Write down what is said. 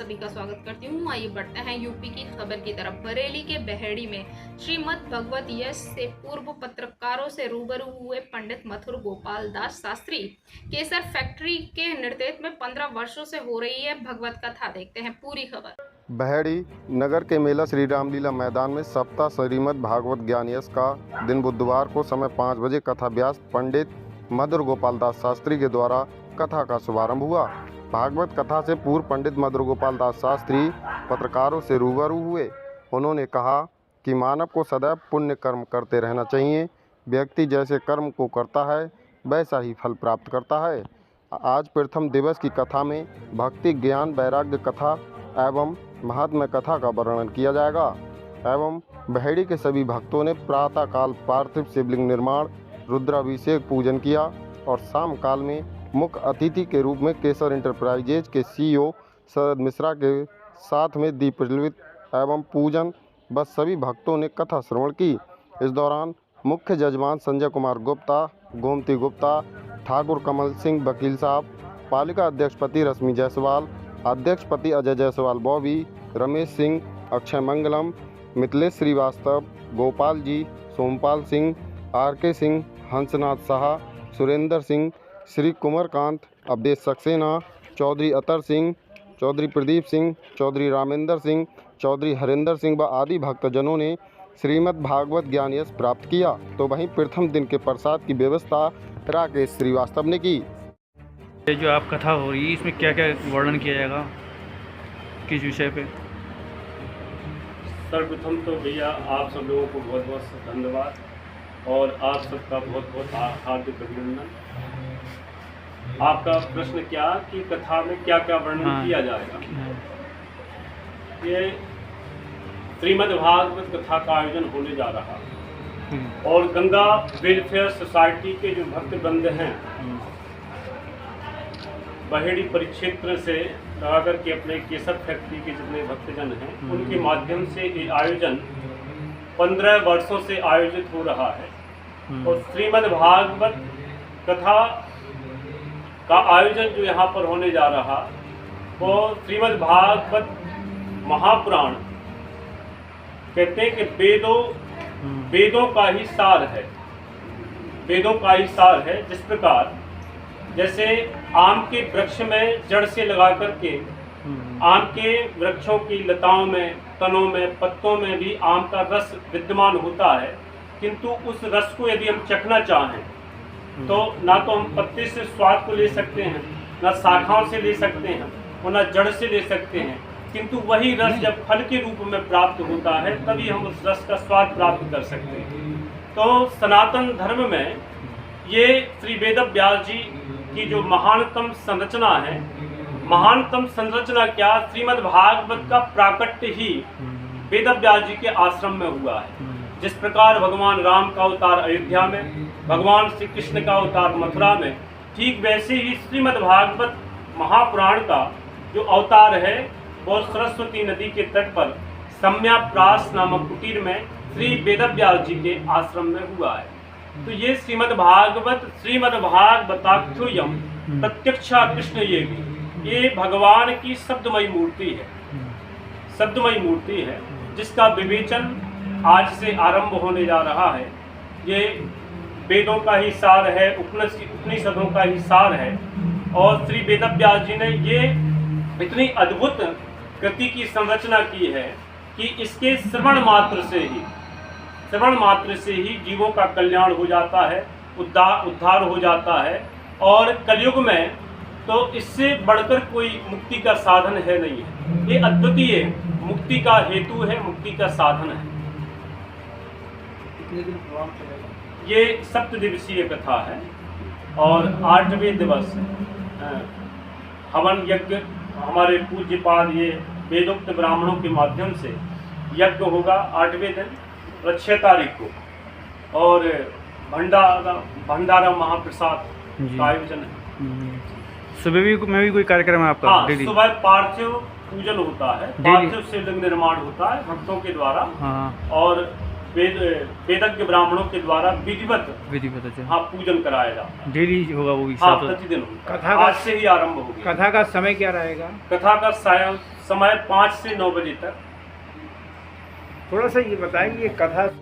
सभी का स्वागत करती हूँ। आइए बढ़ते हैं यूपी की खबर की तरफ। बरेली के बहेड़ी में श्रीमद् भगवत यश से पूर्व पत्रकारों से रूबरू हुए पंडित मथुर गोपाल दास शास्त्री। केसर फैक्ट्री के नेतृत्व में 15 वर्षों से हो रही है भगवत कथा। देखते हैं पूरी खबर। बहेड़ी नगर के मेला श्री रामलीला मैदान में सप्ताह श्रीमद् भागवत ज्ञान यश का दिन बुधवार को समय 5 बजे कथाभ्यास पंडित मधुर गोपाल दास शास्त्री के द्वारा कथा का शुभारंभ हुआ। भागवत कथा से पूर्व पंडित मधुर गोपाल दास शास्त्री पत्रकारों से रूबरू हुए। उन्होंने कहा कि मानव को सदैव पुण्य कर्म करते रहना चाहिए। व्यक्ति जैसे कर्म को करता है वैसा ही फल प्राप्त करता है। आज प्रथम दिवस की कथा में भक्ति ज्ञान वैराग्य कथा एवं महात्म्य कथा का वर्णन किया जाएगा एवं बहेड़ी के सभी भक्तों ने प्रातःकाल पार्थिव शिवलिंग निर्माण रुद्राभिषेक पूजन किया और शाम काल में मुख्य अतिथि के रूप में केसर इंटरप्राइजेज के CEO शरद मिश्रा के साथ में दीप प्रज्वलित एवं पूजन बस सभी भक्तों ने कथा श्रवण की। इस दौरान मुख्य जजमान संजय कुमार गुप्ता, गोमती गुप्ता, ठाकुर कमल सिंह वकील साहब, पालिका अध्यक्ष पति रश्मि जायसवाल, अध्यक्ष पति अजय जायसवाल बॉबी, रमेश सिंह, अक्षय मंगलम, मिथिलेश श्रीवास्तव, गोपाल जी, सोमपाल सिंह, RK सिंह, हंसनाथ शाह, सुरेंद्र सिंह, श्री कुमारकांत, अवधेश सक्सेना, चौधरी अतर सिंह, चौधरी प्रदीप सिंह, चौधरी रामेंद्र सिंह, चौधरी हरेंद्र सिंह व आदि भक्तजनों ने श्रीमद् भागवत ज्ञान यश प्राप्त किया। तो वहीं प्रथम दिन के प्रसाद की व्यवस्था राकेश श्रीवास्तव ने की। ये जो आप कथा हो रही है इसमें क्या क्या वर्णन किया जाएगा, किस विषय पे? सर्वप्रथम तो भैया आप सब लोगों को बहुत बहुत धन्यवाद और आप सबका बहुत बहुत हार्दिक अभिनंदन। आपका प्रश्न क्या कि कथा में क्या क्या वर्णन किया जाएगा। ये श्रीमद् भागवत कथा का आयोजन होने जा रहा और गंगा वेलफेयर सोसाइटी के जो भक्तवृंद हैं बहेड़ी परिक्षेत्र से लगाकर के अपने केसर फैक्ट्री के जितने भक्तजन हैं उनके माध्यम से ये आयोजन 15 वर्षों से आयोजित हो रहा है। और श्रीमद् भागवत कथा का आयोजन जो यहाँ पर होने जा रहा वो श्रीमद् भागवत महापुराण कहते हैं कि वेदों का ही सार है। वेदों का ही सार है। जिस प्रकार जैसे आम के वृक्ष में जड़ से लगा करके आम के वृक्षों की लताओं में, तनों में, पत्तों में भी आम का रस विद्यमान होता है, किंतु उस रस को यदि हम चखना चाहें तो ना तो हम पत्ते से स्वाद को ले सकते हैं, ना शाखाओं से ले सकते हैं और ना जड़ से ले सकते हैं, किंतु वही रस जब फल के रूप में प्राप्त होता है तभी हम उस रस का स्वाद प्राप्त कर सकते हैं। तो सनातन धर्म में ये श्री वेद व्यास जी की जो महानतम संरचना है, महानतम संरचना क्या, श्रीमद् भागवत का प्राकट्य ही वेद व्यास जी के आश्रम में हुआ है। जिस प्रकार भगवान राम का अवतार अयोध्या में, भगवान श्री कृष्ण का अवतार मथुरा में, ठीक वैसे ही श्रीमद् भागवत महापुराण का जो अवतार है वो सरस्वती नदी के तट पर सम्याप्रास नामक कुटीर में श्री वेद व्यास जी के आश्रम में हुआ है। तो ये श्रीमद् भागवताख्योयम प्रत्यक्षा कृष्ण ये भगवान की शब्दमयी मूर्ति है, शब्दमयी मूर्ति है जिसका विवेचन आज से आरंभ होने जा रहा है। ये वेदों का ही सार है, उपनिषदों का ही सार है और श्री वेद व्यास जी ने ये इतनी अद्भुत कृति की संरचना की है कि इसके श्रवण मात्र से ही जीवों का कल्याण हो जाता है, उद्धार हो जाता है और कलयुग में तो इससे बढ़कर कोई मुक्ति का साधन है नहीं है। ये अद्वितीय मुक्ति का हेतु है, मुक्ति का साधन है। ये 7 दिवसीय कथा है और 8वें दिवस हवन यज्ञ हमारे पूज्यपाद ये वेदोक्त ब्राह्मणों के माध्यम से यज्ञ होगा 8वें दिन 6 तारीख को और भंडारा महाप्रसाद का आयोजन है। सुबह में भी कोई कार्यक्रम है आपका? हाँ, सुबह पार्थिव पूजन होता है, पार्थिव शिवलिंग निर्माण होता है भक्तों के द्वारा और वेदज्ञ ब्राह्मणों के द्वारा विधिवत हाँ पूजन कराया जाता है। डेली होगा वो भी? हाँ, प्रतिदिन होगा। आज से ही आरंभ होगी। कथा का समय क्या रहेगा? कथा का समय 5 से 9 बजे तक। थोड़ा सा ये बताएंगे कथा